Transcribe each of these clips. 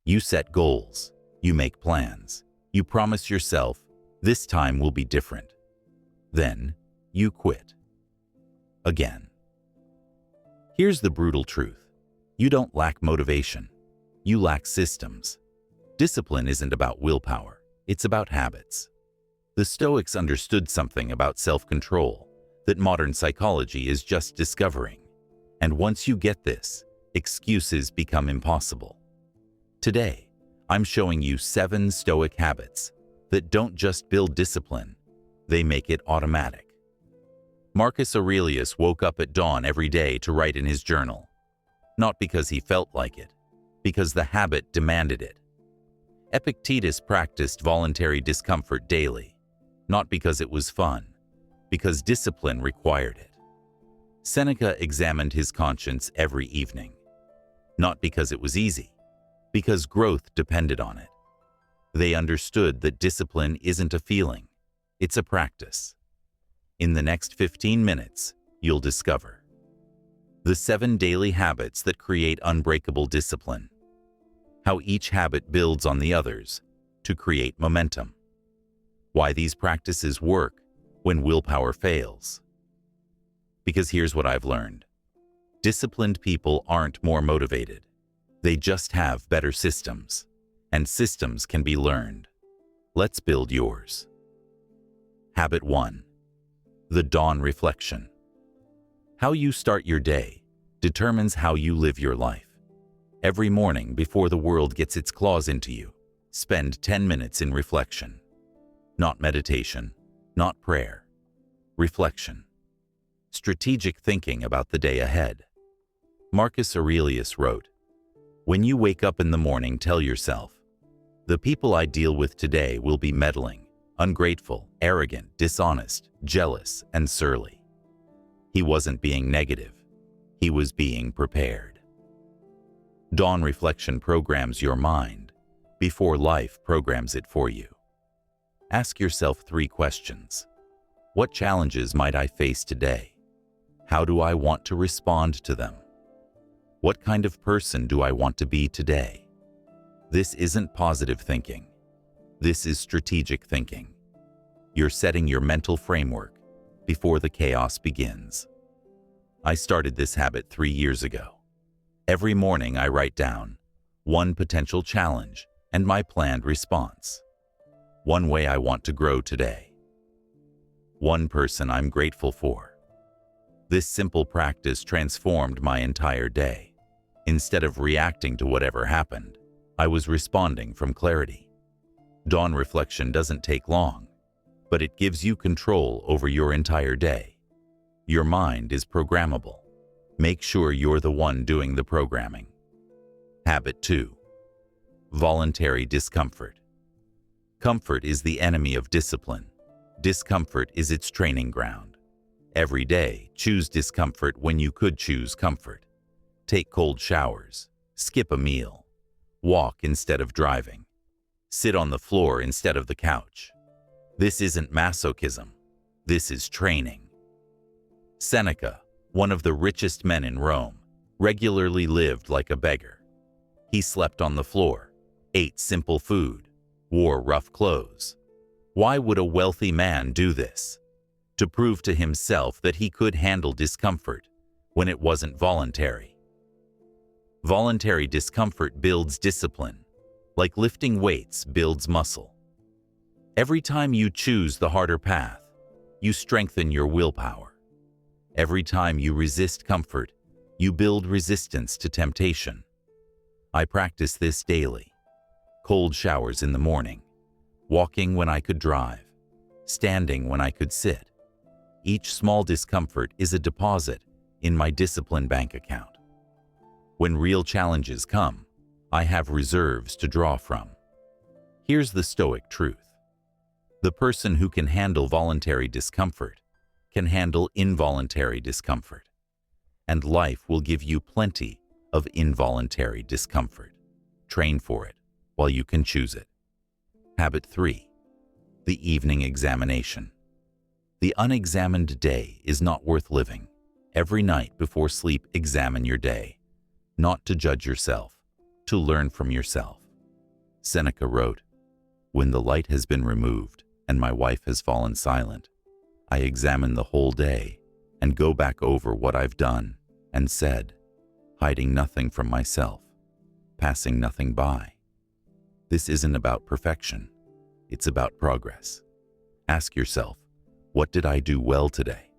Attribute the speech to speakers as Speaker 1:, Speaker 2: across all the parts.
Speaker 1: You set goals. You make plans. You promise yourself, this time will be different. Then, you quit. Again. Here's the brutal truth. You don't lack motivation. You lack systems. Discipline isn't about willpower. It's about habits. The Stoics understood something about self-control that modern psychology is just discovering. And once you get this, excuses become impossible. Today, I'm showing you 7 Stoic habits that don't just build discipline, they make it automatic. Marcus Aurelius woke up at dawn every day to write in his journal. Not because he felt like it, because the habit demanded it. Epictetus practiced voluntary discomfort daily, not because it was fun, because discipline required it. Seneca examined his conscience every evening, not because it was easy, because growth depended on it. They understood that discipline isn't a feeling, it's a practice. In the next 15 minutes, you'll discover the 7 daily habits that create unbreakable discipline, how each habit builds on the others to create momentum, why these practices work when willpower fails. Because here's what I've learned. Disciplined people aren't more motivated. They just have better systems, and systems can be learned. Let's build yours. Habit 1. The dawn reflection. How you start your day determines how you live your life. Every morning before the world gets its claws into you, spend 10 minutes in reflection. Not meditation, not prayer. Reflection. Strategic thinking about the day ahead. Marcus Aurelius wrote, "When you wake up in the morning, tell yourself, the people I deal with today will be meddling, ungrateful, arrogant, dishonest, jealous, and surly." He wasn't being negative. He was being prepared. Dawn reflection programs your mind before life programs it for you. Ask yourself 3 questions. What challenges might I face today? How do I want to respond to them? What kind of person do I want to be today? This isn't positive thinking. This is strategic thinking. You're setting your mental framework before the chaos begins. I started this habit 3 years ago. Every morning I write down 1 potential challenge and my planned response. 1 way I want to grow today. 1 person I'm grateful for. This simple practice transformed my entire day. Instead of reacting to whatever happened, I was responding from clarity. Dawn reflection doesn't take long, but it gives you control over your entire day. Your mind is programmable. Make sure you're the one doing the programming. Habit 2. Voluntary discomfort. Comfort is the enemy of discipline. Discomfort is its training ground. Every day, choose discomfort when you could choose comfort. Take cold showers. Skip a meal. Walk instead of driving. Sit on the floor instead of the couch. This isn't masochism. This is training. Seneca, one of the richest men in Rome, regularly lived like a beggar. He slept on the floor, ate simple food, wore rough clothes. Why would a wealthy man do this? To prove to himself that he could handle discomfort when it wasn't voluntary. Voluntary discomfort builds discipline, like lifting weights builds muscle. Every time you choose the harder path, you strengthen your willpower. Every time you resist comfort, you build resistance to temptation. I practice this daily. Cold showers in the morning, walking when I could drive, standing when I could sit. Each small discomfort is a deposit in my discipline bank account. When real challenges come, I have reserves to draw from. Here's the Stoic truth. The person who can handle voluntary discomfort can handle involuntary discomfort, and life will give you plenty of involuntary discomfort. Train for it while you can choose it. Habit 3. The evening examination. The unexamined day is not worth living. Every night before sleep, examine your day. Not to judge yourself, to learn from yourself. Seneca wrote, "When the light has been removed and my wife has fallen silent, I examine the whole day and go back over what I've done and said, hiding nothing from myself, passing nothing by." This isn't about perfection. It's about progress. Ask yourself, what did I do well today?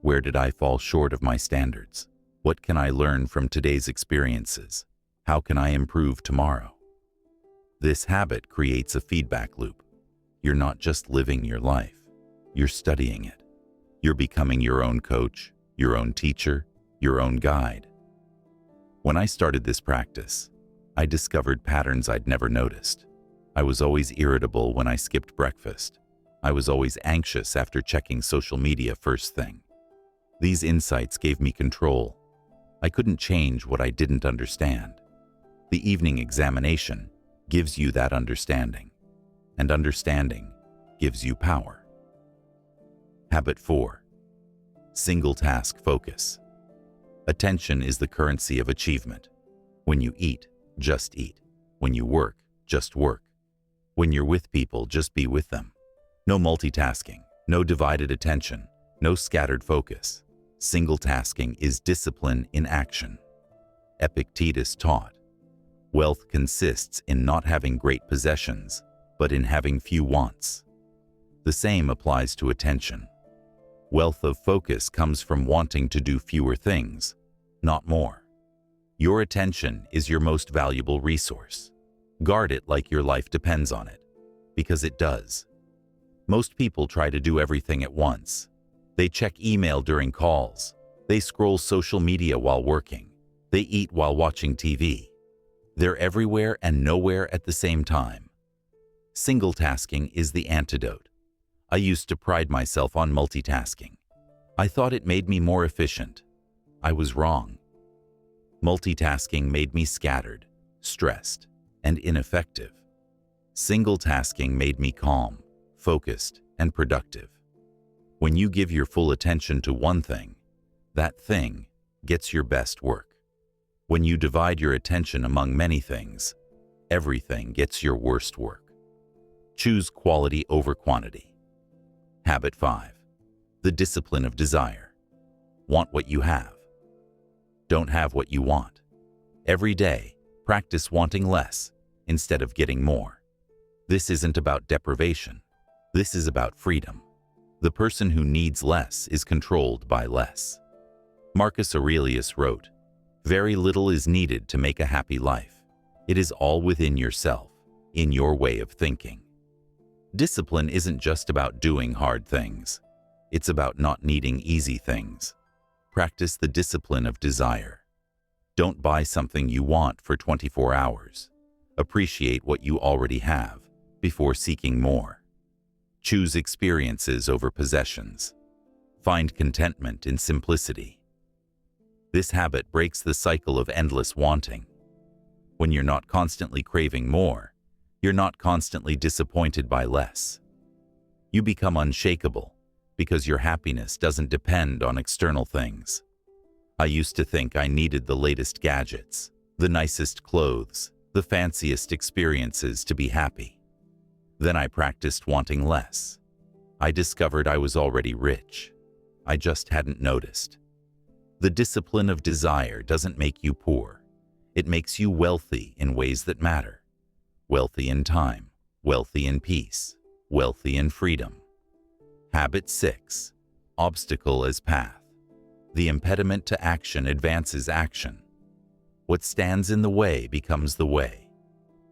Speaker 1: Where did I fall short of my standards? What can I learn from today's experiences? How can I improve tomorrow? This habit creates a feedback loop. You're not just living your life, you're studying it. You're becoming your own coach, your own teacher, your own guide. When I started this practice, I discovered patterns I'd never noticed. I was always irritable when I skipped breakfast. I was always anxious after checking social media first thing. These insights gave me control. I couldn't change what I didn't understand. The evening examination gives you that understanding, and understanding gives you power. Habit 4. Single task focus. Attention is the currency of achievement. When you eat, just eat. When you work, just work. When you're with people, just be with them. No multitasking, no divided attention, no scattered focus. Single tasking is discipline in action. Epictetus taught, "Wealth consists in not having great possessions, but in having few wants." The same applies to attention. Wealth of focus comes from wanting to do fewer things, not more. Your attention is your most valuable resource. Guard it like your life depends on it, because it does. Most people try to do everything at once. They check email during calls. They scroll social media while working. They eat while watching TV. They're everywhere and nowhere at the same time. Single tasking is the antidote. I used to pride myself on multitasking. I thought it made me more efficient. I was wrong. Multitasking made me scattered, stressed, and ineffective. Single tasking made me calm, focused, and productive. When you give your full attention to one thing, that thing gets your best work. When you divide your attention among many things, everything gets your worst work. Choose quality over quantity. Habit 5. The discipline of desire. Want what you have. Don't have what you want. Every day, practice wanting less instead of getting more. This isn't about deprivation. This is about freedom. The person who needs less is controlled by less. Marcus Aurelius wrote, "Very little is needed to make a happy life. It is all within yourself, in your way of thinking." Discipline isn't just about doing hard things. It's about not needing easy things. Practice the discipline of desire. Don't buy something you want for 24 hours. Appreciate what you already have before seeking more. Choose experiences over possessions. Find contentment in simplicity. This habit breaks the cycle of endless wanting. When you're not constantly craving more, you're not constantly disappointed by less. You become unshakable because your happiness doesn't depend on external things. I used to think I needed the latest gadgets, the nicest clothes, the fanciest experiences to be happy. Then I practiced wanting less. I discovered I was already rich. I just hadn't noticed. The discipline of desire doesn't make you poor. It makes you wealthy in ways that matter. Wealthy in time, wealthy in peace, wealthy in freedom. Habit 6. Obstacle as path. The impediment to action advances action. What stands in the way becomes the way.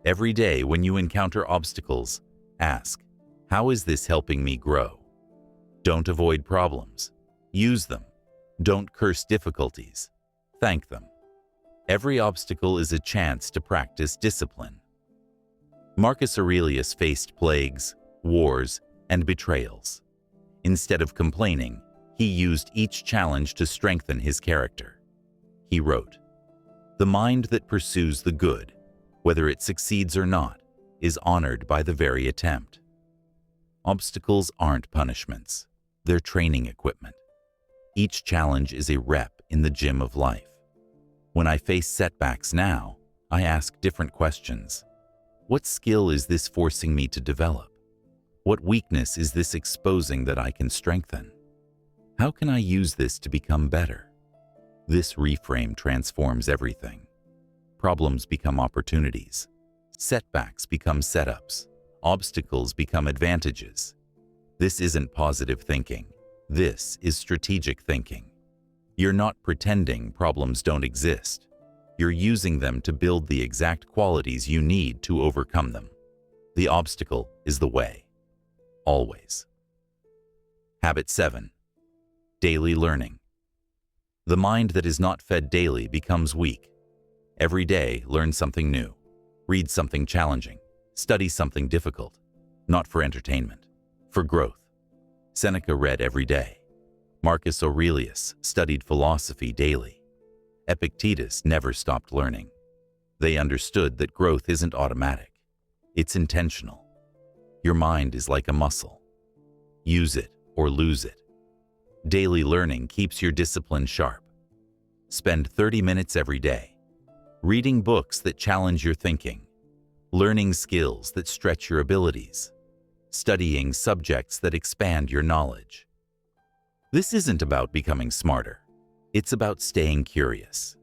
Speaker 1: Every day when you encounter obstacles, ask, how is this helping me grow? Don't avoid problems. Use them. Don't curse difficulties. Thank them. Every obstacle is a chance to practice discipline. Marcus Aurelius faced plagues, wars, and betrayals. Instead of complaining, he used each challenge to strengthen his character. He wrote, "The mind that pursues the good, whether it succeeds or not, is honored by the very attempt." Obstacles aren't punishments. They're training equipment. Each challenge is a rep in the gym of life. When I face setbacks now, I ask different questions. What skill is this forcing me to develop? What weakness is this exposing that I can strengthen? How can I use this to become better? This reframe transforms everything. Problems become opportunities. Setbacks become setups. Obstacles become advantages. This isn't positive thinking. This is strategic thinking. You're not pretending problems don't exist. You're using them to build the exact qualities you need to overcome them. The obstacle is the way. Always. Habit 7. Daily learning. The mind that is not fed daily becomes weak. Every day, learn something new. Read something challenging. Study something difficult. Not for entertainment, for growth. Seneca read every day. Marcus Aurelius studied philosophy daily. Epictetus never stopped learning. They understood that growth isn't automatic. It's intentional. Your mind is like a muscle. Use it or lose it. Daily learning keeps your discipline sharp. Spend 30 minutes every day, reading books that challenge your thinking, learning skills that stretch your abilities, studying subjects that expand your knowledge. This isn't about becoming smarter. It's about staying curious.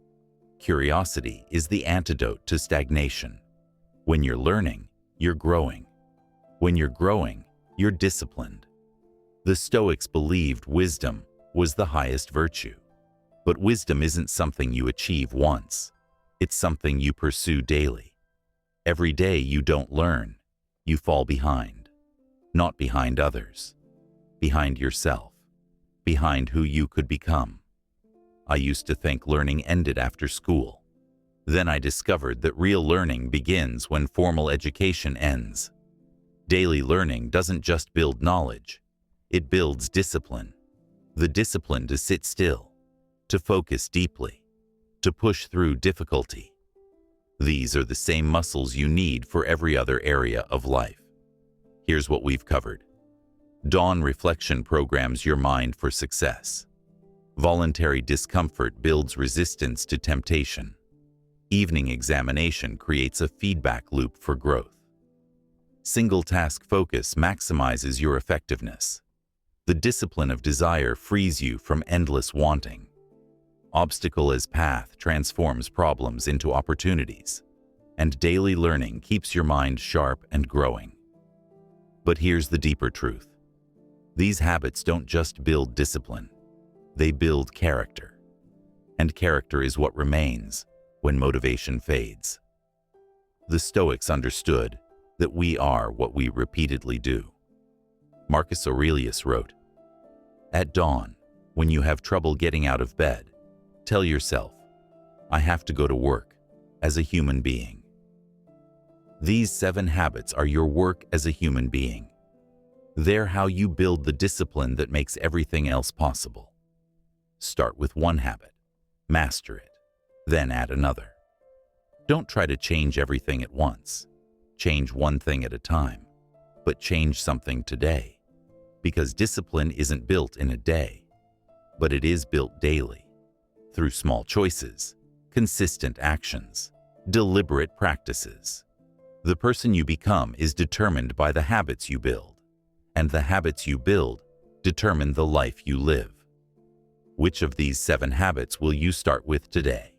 Speaker 1: Curiosity is the antidote to stagnation. When you're learning, you're growing. When you're growing, you're disciplined. The Stoics believed wisdom was the highest virtue. But wisdom isn't something you achieve once. It's something you pursue daily. Every day you don't learn, you fall behind. Not behind others. Behind yourself. Behind who you could become. I used to think learning ended after school. Then I discovered that real learning begins when formal education ends. Daily learning doesn't just build knowledge. It builds discipline. The discipline to sit still, to focus deeply, to push through difficulty. These are the same muscles you need for every other area of life. Here's what we've covered. Dawn reflection programs your mind for success. Voluntary discomfort builds resistance to temptation. Evening examination creates a feedback loop for growth. Single task focus maximizes your effectiveness. The discipline of desire frees you from endless wanting. Obstacle as path transforms problems into opportunities. And daily learning keeps your mind sharp and growing. But here's the deeper truth. These habits don't just build discipline. They build character. And character is what remains when motivation fades. The Stoics understood that we are what we repeatedly do. Marcus Aurelius wrote, "At dawn, when you have trouble getting out of bed, tell yourself, I have to go to work as a human being." These 7 habits are your work as a human being. They're how you build the discipline that makes everything else possible. Start with one habit, master it, then add another. Don't try to change everything at once. Change one thing at a time, but change something today. Because discipline isn't built in a day, but it is built daily, through small choices, consistent actions, deliberate practices. The person you become is determined by the habits you build, and the habits you build determine the life you live. Which of these 7 habits will you start with today?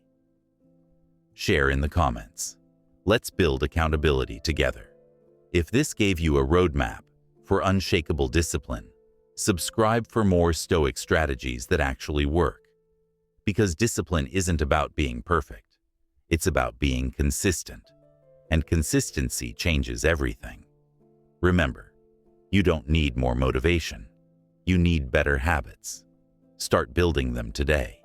Speaker 1: Share in the comments. Let's build accountability together. If this gave you a roadmap for unshakable discipline, subscribe for more Stoic strategies that actually work. Because discipline isn't about being perfect. It's about being consistent. And consistency changes everything. Remember, you don't need more motivation. You need better habits. Start building them today.